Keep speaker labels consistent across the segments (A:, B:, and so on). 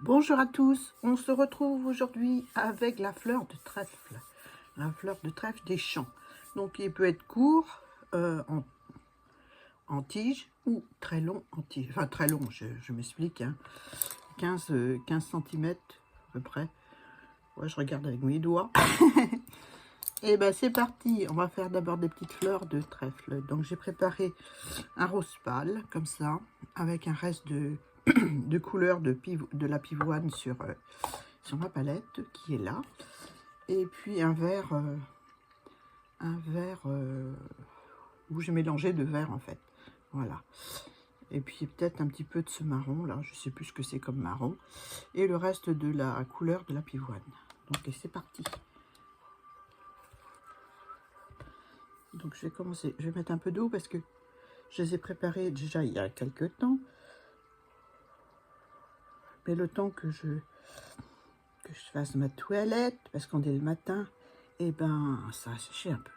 A: Bonjour à tous, on se retrouve aujourd'hui avec la fleur de trèfle. La fleur de trèfle des champs. Donc il peut être court en tige ou très long en tige. Enfin très long, je m'explique. Hein. 15 cm à peu près. Ouais, je regarde avec mes doigts. Et ben c'est parti, on va faire d'abord des petites fleurs de trèfle. Donc j'ai préparé un rose pâle, comme ça, avec un reste de couleur de la pivoine sur ma palette qui est là. Et puis un vert où j'ai mélangé deux verres en fait. Voilà. Et puis peut-être un petit peu de ce marron là, je sais plus ce que c'est comme marron. Et le reste de la couleur de la pivoine. Donc et c'est parti. Donc je vais commencer, je vais mettre un peu d'eau parce que je les ai préparés déjà il y a quelques temps. Mais le temps que je fasse ma toilette, parce qu'on est le matin, et ben ça a séché un peu.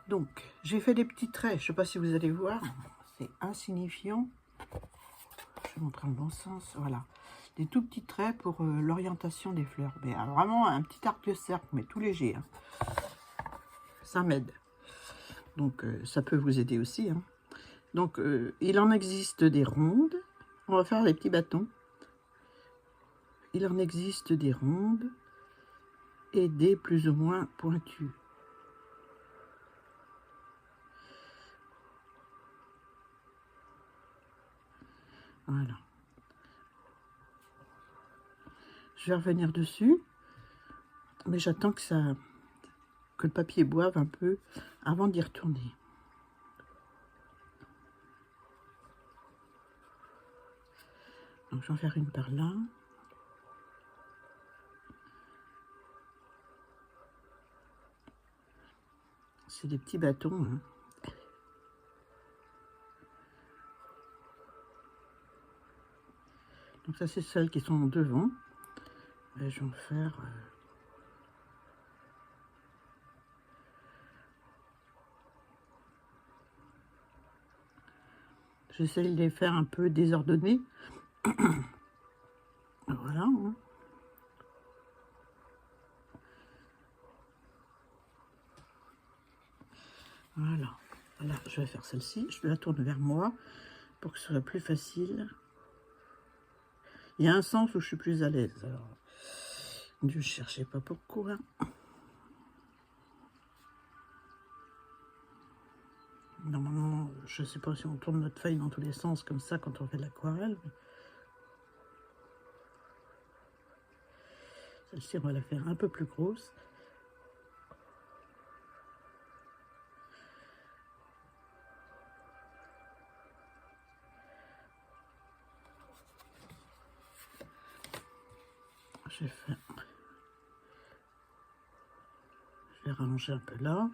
A: Donc j'ai fait des petits traits, je sais pas si vous allez voir, c'est insignifiant. Je vais montrer en bon sens, voilà. Des tout petits traits pour l'orientation des fleurs. Mais vraiment un petit arc de cercle, mais tout léger. Hein. Ça m'aide. Donc ça peut vous aider aussi. Hein. Donc il en existe des rondes. On va faire des petits bâtons. Il en existe des rondes et des plus ou moins pointus. Voilà. Je vais revenir dessus, mais j'attends que le papier boive un peu avant d'y retourner. Donc je vais en faire une par là. C'est des petits bâtons. Hein. Donc ça c'est celles qui sont devant. Et je vais en faire... J'essaie de les faire un peu désordonnés. Voilà. Hein. Voilà. Voilà, je vais faire celle-ci. Je la tourne vers moi pour que ce soit plus facile. Il y a un sens où je suis plus à l'aise. Alors, je ne cherchais pas pourquoi. Normalement, je ne sais pas si on tourne notre feuille dans tous les sens comme ça quand on fait de l'aquarelle. Celle-ci, on va la faire un peu plus grosse. Je vais rallonger un peu là.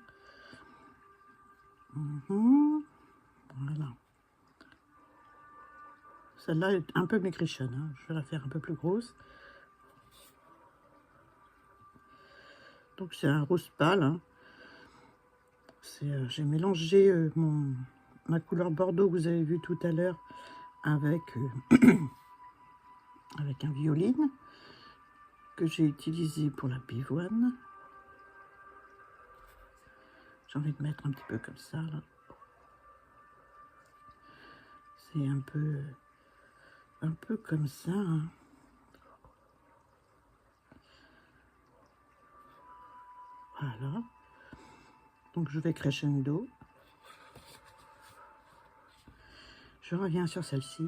A: Voilà. Celle-là est un peu maigrichonne. Hein. Je vais la faire un peu plus grosse. Donc c'est un rose pâle. Hein. J'ai mélangé ma couleur bordeaux que vous avez vu tout à l'heure avec, avec un violine que j'ai utilisé pour la pivoine. J'ai envie de mettre un petit peu comme ça. C'est un peu comme ça. Hein. Voilà. Donc je vais crescendo. Je reviens sur celle-ci.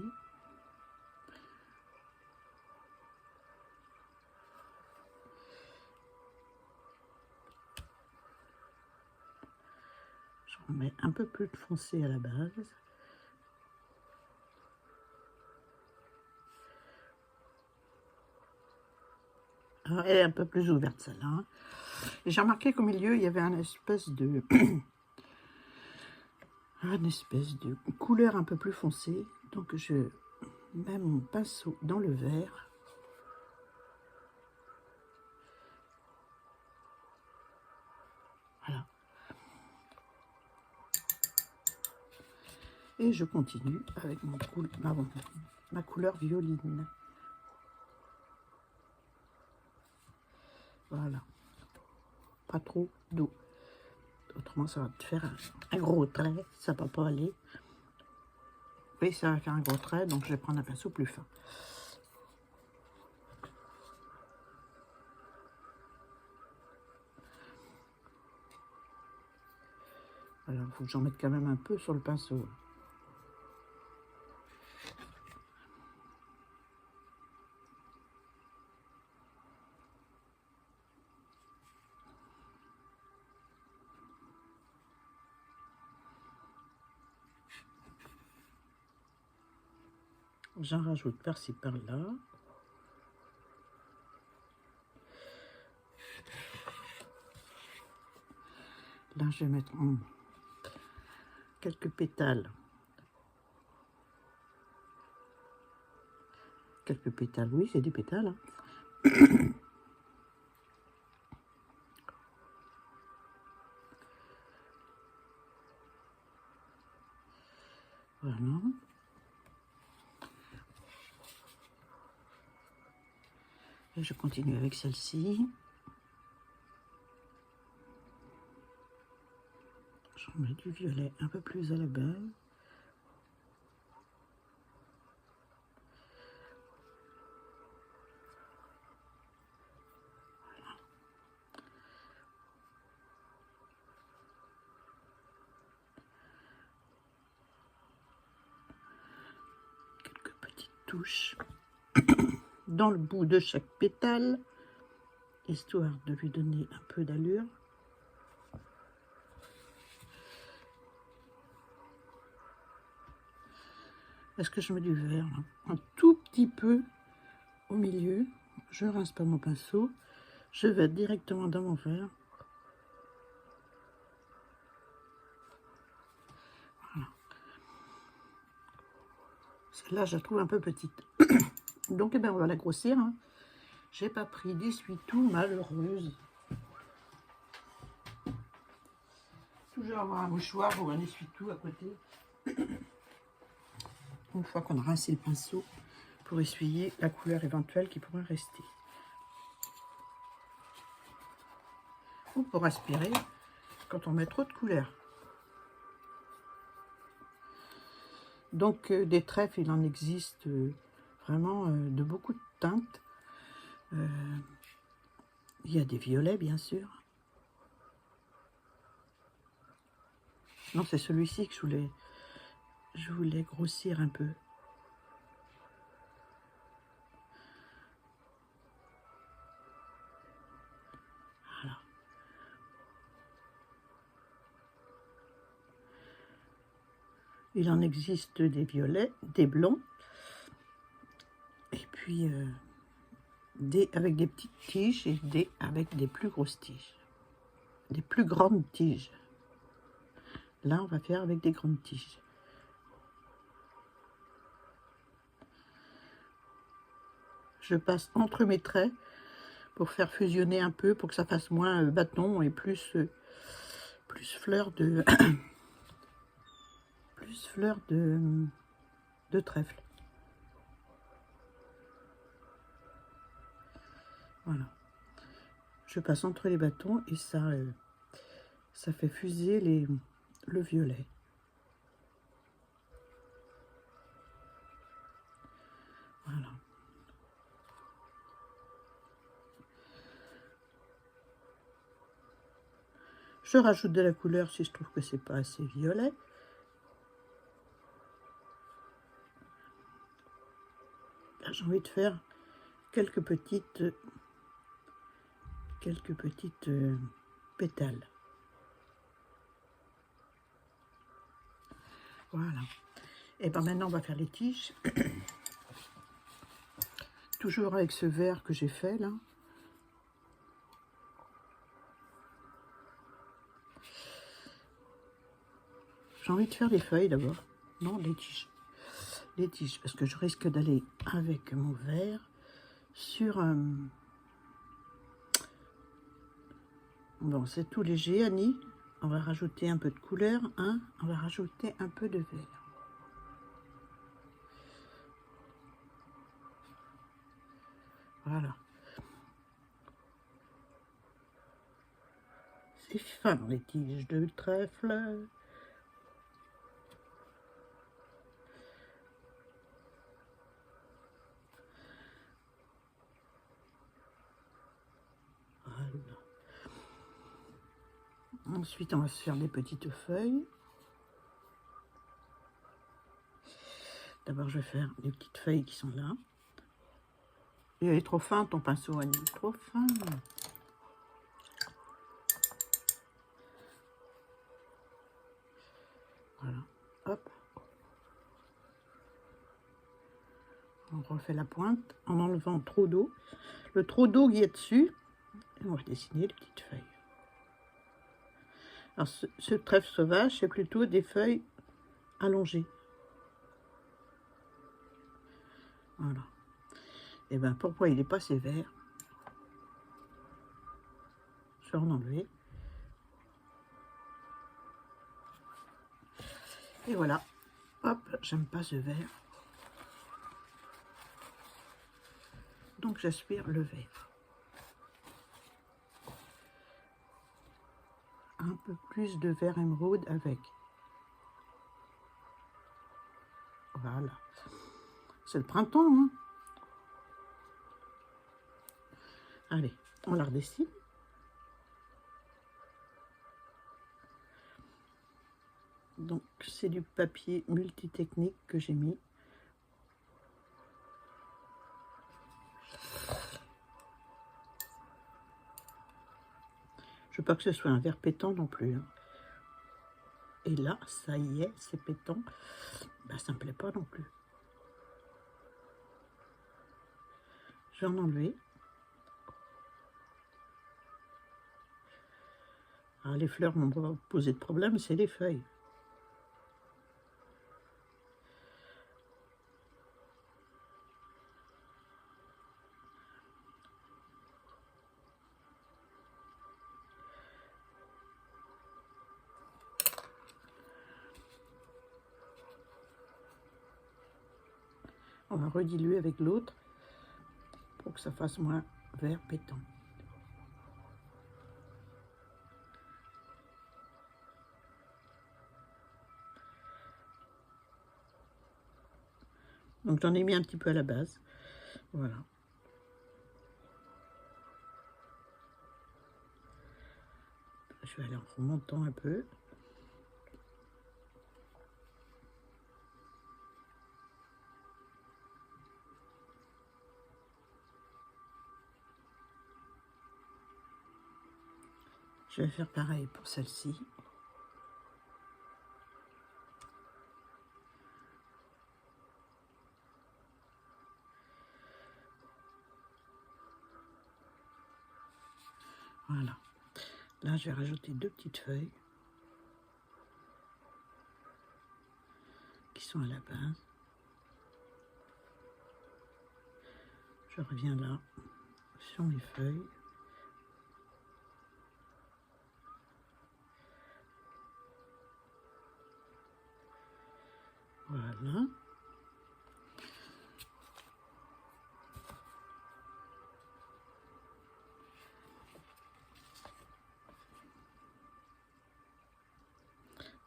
A: Je remets un peu plus de foncé à la base. Alors, elle est un peu plus ouverte celle-là. Hein. J'ai remarqué qu'au milieu, il y avait une espèce de couleur un peu plus foncée. Donc je mets mon pinceau dans le vert. Voilà. Et je continue avec ma couleur violine. Voilà. Pas trop d'eau. Autrement, ça va te faire un gros trait. Ça va pas aller. Oui, ça va faire un gros trait. Donc, je vais prendre un pinceau plus fin. Alors, il faut que j'en mette quand même un peu sur le pinceau. J'en rajoute par-ci, par-là. Là, je vais mettre quelques pétales. Quelques pétales, oui, c'est des pétales. Hein. Voilà. Et je continue avec celle-ci. J'en mets du violet un peu plus à la base. Quelques petites touches dans le bout de chaque pétale, histoire de lui donner un peu d'allure. Est-ce que je mets du vert là? Un tout petit peu au milieu. Je rince pas mon pinceau. Je vais directement dans mon verre. Voilà. Celle-là, je la trouve un peu petite. Donc, eh ben, on va la grossir. Hein. J'ai pas pris d'essuie-tout, malheureuse. Toujours avoir un mouchoir ou un essuie-tout à côté. Une fois qu'on a rincé le pinceau, pour essuyer la couleur éventuelle qui pourrait rester. Ou pour aspirer quand on met trop de couleur. Donc des trèfles, il en existe vraiment de beaucoup de teintes. Il y a des violets, bien sûr. Non, c'est celui-ci que je voulais grossir un peu. Voilà. Il en existe des violets, des blonds, et puis avec des petites tiges et avec des plus grosses tiges. Des plus grandes tiges. Là, on va faire avec des grandes tiges. Je passe entre mes traits pour faire fusionner un peu, pour que ça fasse moins bâton et plus fleur de plus fleur de trèfle. Voilà. Je passe entre les bâtons et ça fait fuser le violet. Voilà. Je rajoute de la couleur si je trouve que c'est pas assez violet. Là, j'ai envie de faire quelques petites pétales. Voilà. Et bien maintenant, on va faire les tiges. Toujours avec ce vert que j'ai fait là. J'ai envie de faire des feuilles d'abord. Non, des tiges. Les tiges, parce que je risque d'aller avec mon vert sur... Bon, c'est tout léger, Annie. On va rajouter un peu de couleur. Hein. On va rajouter un peu de vert. Voilà. C'est fin les tiges de trèfle. Voilà. Ensuite, on va se faire des petites feuilles. D'abord, je vais faire les petites feuilles qui sont là. Il est trop fin ton pinceau, Annie, trop fin. Voilà, hop. On refait la pointe en enlevant trop d'eau. Le trop d'eau qui est dessus. Et on va dessiner les petites feuilles. Alors, ce trèfle sauvage, c'est plutôt des feuilles allongées. Voilà. Et bien, pourquoi il n'est pas sévère? Je vais en enlever. Et voilà. Hop, j'aime pas ce vert. Donc, j'aspire le vert. Un peu plus de vert émeraude avec. Voilà. C'est le printemps, hein. Allez, on la redessine. Donc, c'est du papier multitechnique que j'ai mis. Je veux pas que ce soit un vert pétant non plus. Hein. Et là, ça y est, c'est pétant. Ben, ça me plaît pas non plus. Je vais en enlever. Alors, les fleurs m'ont pas posé de problème, c'est les feuilles. On va rediluer avec l'autre pour que ça fasse moins vert pétant. Donc j'en ai mis un petit peu à la base. Voilà. Je vais aller en remontant un peu. Je vais faire pareil pour celle-ci. Voilà. Là, je vais rajouter 2 petites feuilles qui sont à la base. Je reviens là sur mes feuilles. Voilà.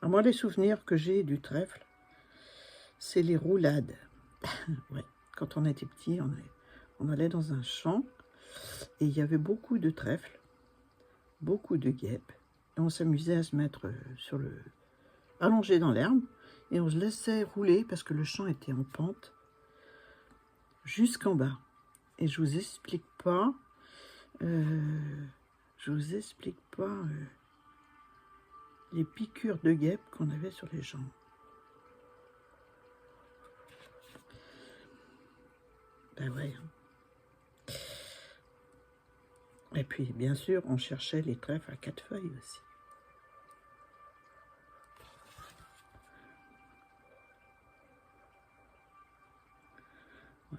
A: Alors moi, les souvenirs que j'ai du trèfle, c'est les roulades. Ouais. Quand on était petit, on allait dans un champ et il y avait beaucoup de trèfles, beaucoup de guêpes. Et on s'amusait à se mettre sur le allongé dans l'herbe et on se laissait rouler parce que le champ était en pente jusqu'en bas. Et je vous explique pas, les piqûres de guêpes qu'on avait sur les jambes. Ben ouais. Et puis, bien sûr, on cherchait les trèfles à 4 feuilles aussi.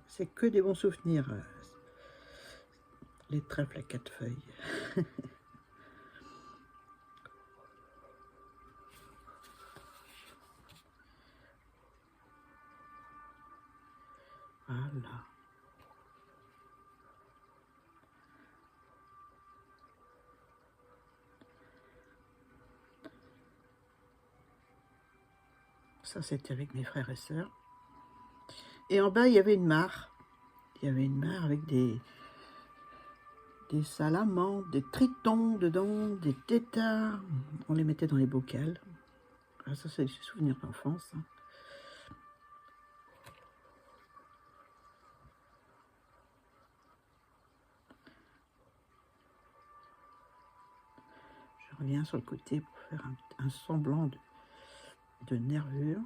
A: C'est que des bons souvenirs, les trèfles à 4 feuilles. Voilà. Ça, c'était avec mes frères et sœurs. Et en bas, il y avait une mare. Il y avait une mare avec des salamandres, des tritons dedans, des têtards. On les mettait dans les bocals. Ah, ça, c'est des souvenirs d'enfance. Hein. Je reviens sur le côté pour faire un semblant de nervure.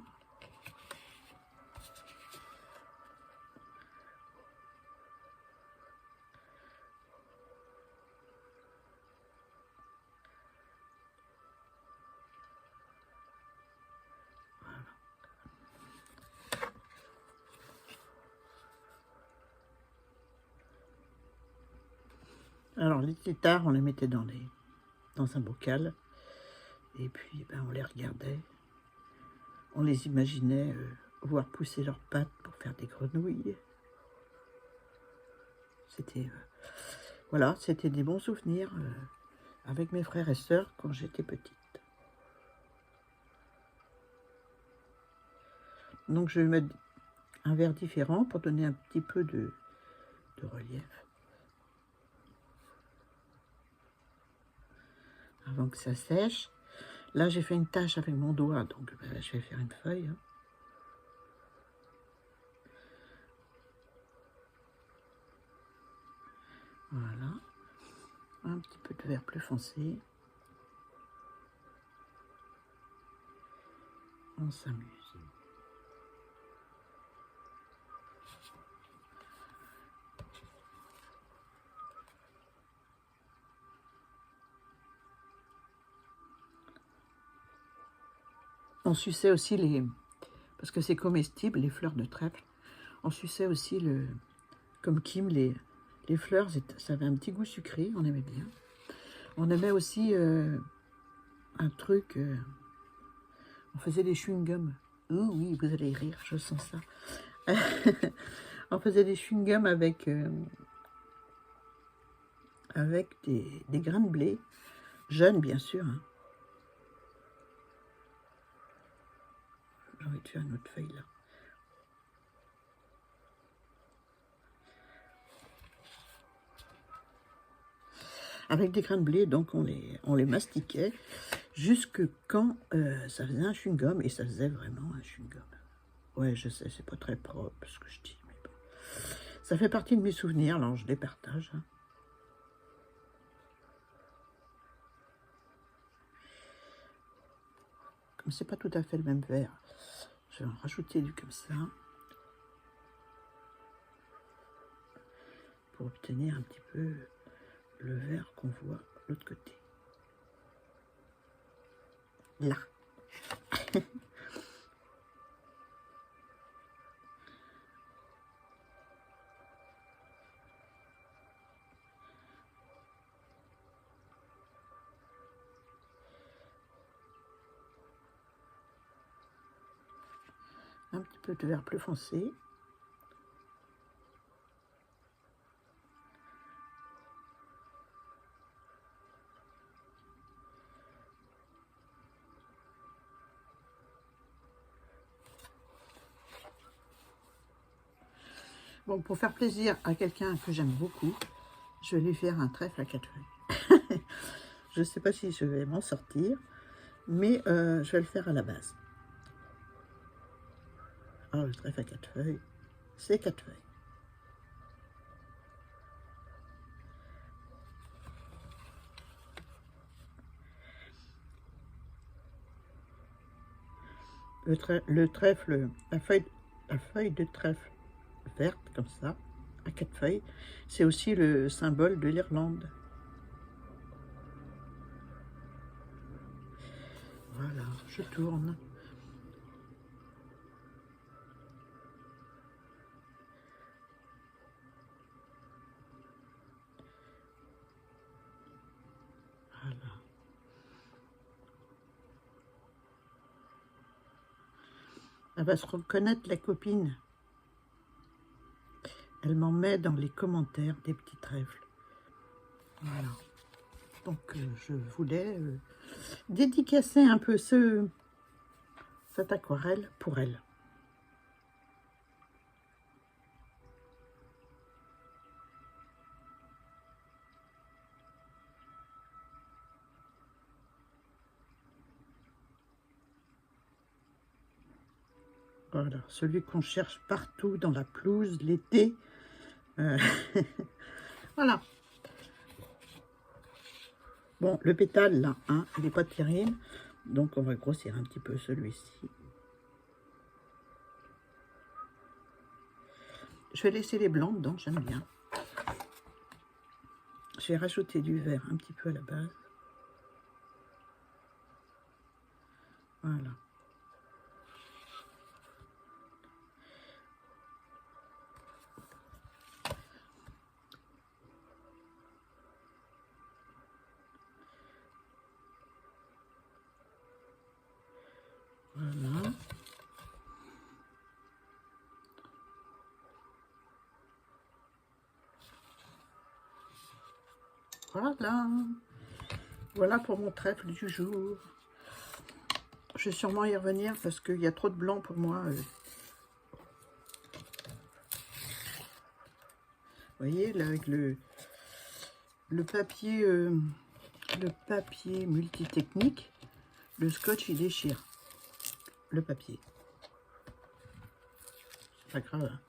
A: Alors, les têtards, on les mettait dans un bocal. Et puis, ben, on les regardait. On les imaginait voir pousser leurs pattes pour faire des grenouilles. C'était voilà, c'était des bons souvenirs avec mes frères et sœurs quand j'étais petite. Donc, je vais mettre un verre différent pour donner un petit peu de relief. Avant que ça sèche. Là, j'ai fait une tache avec mon doigt, donc ben, je vais faire une feuille. Hein. Voilà. Un petit peu de vert plus foncé. On s'amuse. On suçait aussi parce que c'est comestible, les fleurs de trèfle. On suçait aussi comme Kim, les fleurs, ça avait un petit goût sucré, on aimait bien. On aimait aussi un truc, on faisait des chewing-gums. Oh oui, vous allez rire, je sens ça. On faisait des chewing-gums avec des grains de blé, jeunes bien sûr. Hein. J'ai envie de faire une autre feuille là. Avec des grains de blé, donc on les mastiquait jusque quand ça faisait un chewing-gum, et ça faisait vraiment un chewing-gum. Ouais, je sais, c'est pas très propre ce que je dis, mais bon. Ça fait partie de mes souvenirs, alors je les partage. Hein. Comme c'est pas tout à fait le même verre, je vais en rajouter du comme ça. Pour obtenir un petit peu le verre qu'on voit de l'autre côté. Là. Un petit peu de verre plus foncé. Bon, pour faire plaisir à quelqu'un que j'aime beaucoup, je vais lui faire un trèfle à 4 feuilles. Je ne sais pas si je vais m'en sortir, mais je vais le faire à la base. Alors, le trèfle à 4 feuilles, c'est 4 feuilles. Le trèfle, la feuille de trèfle verte, comme ça, à 4 feuilles, c'est aussi le symbole de l'Irlande. Voilà, je tourne. Voilà. Elle va se reconnaître, la copine. Elle m'en met dans les commentaires des petits trèfles. Voilà. Donc, je voulais dédicacer un peu ce cette aquarelle pour elle. Voilà, celui qu'on cherche partout dans la pelouse, l'été. Voilà. Bon, le pétale, là, hein, il n'est pas terrible. Donc, on va grossir un petit peu celui-ci. Je vais laisser les blancs dedans, j'aime bien. Je vais rajouter du vert un petit peu à la base. Voilà. Voilà. Voilà. Voilà pour mon trèfle du jour. Je vais sûrement y revenir parce qu'il y a trop de blanc pour moi. Vous voyez, là, avec le papier multitechnique, le scotch, il déchire le papier. C'est pas grave. Hein.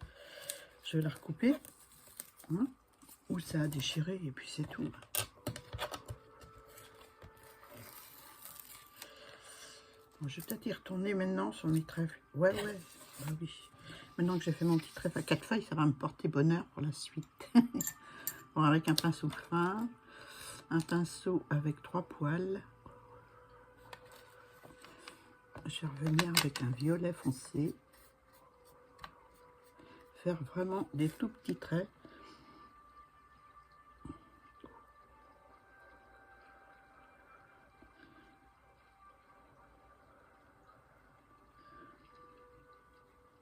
A: Je vais la recouper. Hein, où ça a déchiré et puis c'est tout. Bon, je vais peut-être y retourner maintenant sur mes trèfles. Ouais, bah oui. Maintenant que j'ai fait mon petit trèfle à 4 feuilles, ça va me porter bonheur pour la suite. Bon, avec un pinceau fin, un pinceau avec 3 poils. Je vais revenir avec un violet foncé. Faire vraiment des tout petits traits.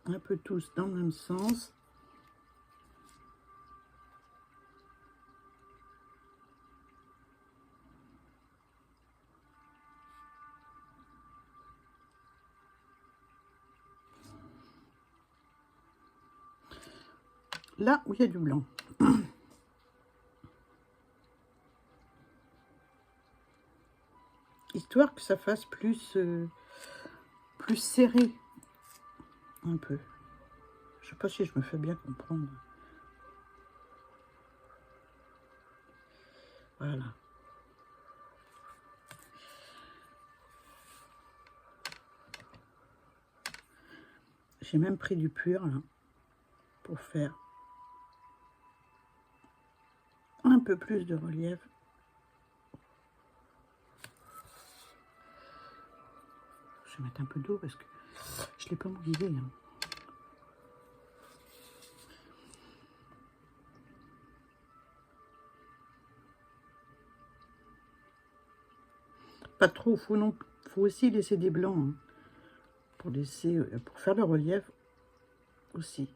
A: Un peu tous dans le même sens. Là où il y a du blanc. Histoire que ça fasse plus serré. Un peu. Je sais pas si je me fais bien comprendre. Voilà. J'ai même pris du pur là, pour faire un peu plus de relief. Je vais mettre un peu d'eau parce que je ne l'ai pas mouillé. Hein. Pas trop, faut aussi laisser des blancs hein, pour faire le relief aussi.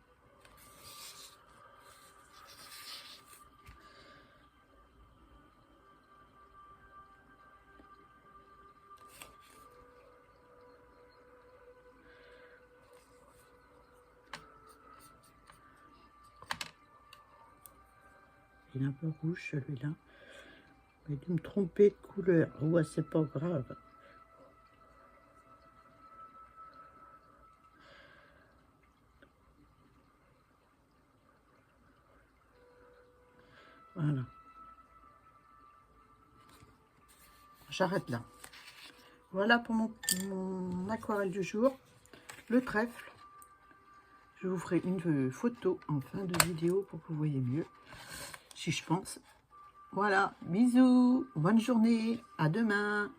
A: Il est un peu rouge celui-là. J'ai dû me tromper de couleur. Ouais, c'est pas grave. Voilà. J'arrête là. Voilà pour mon aquarelle du jour. Le trèfle. Je vous ferai une photo en fin de vidéo pour que vous voyez mieux. Si je pense. Voilà. Bisous. Bonne journée. À demain.